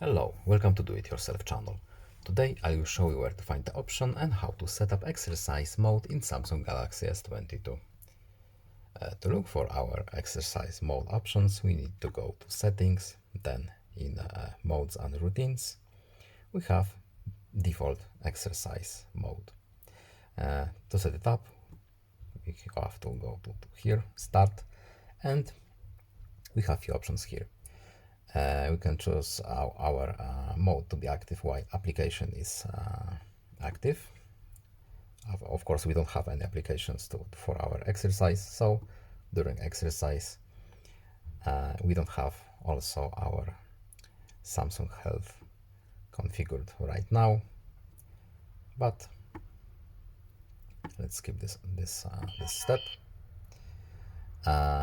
Hello, welcome to Do It Yourself channel. Today I will show you where to find the option and how to set up exercise mode in Samsung Galaxy S22. To look for our exercise mode options, we need to go to settings, then in modes and routines, we have default exercise mode. To set it up, we have to go to here, start, and we have few options here. We can choose our mode to be active while application is active. Of course, we don't have any applications for our exercise, so during exercise we don't have also our Samsung Health configured right now, but let's skip this step.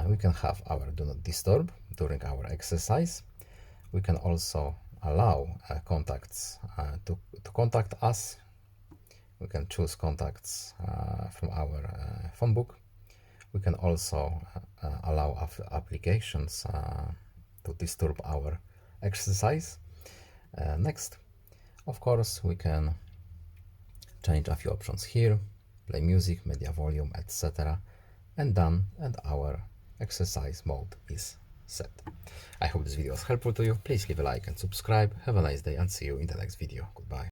We can have our do not disturb during our exercise. We can also allow contacts to contact us. We can choose contacts from our phone book. We can also allow applications to disturb our exercise. Next, of course, we can change a few options here, play music, media volume, etc. and done, and our exercise mode is set. I hope this video was helpful to you. Please leave a like and subscribe. Have a nice day and see you in the next video. Goodbye.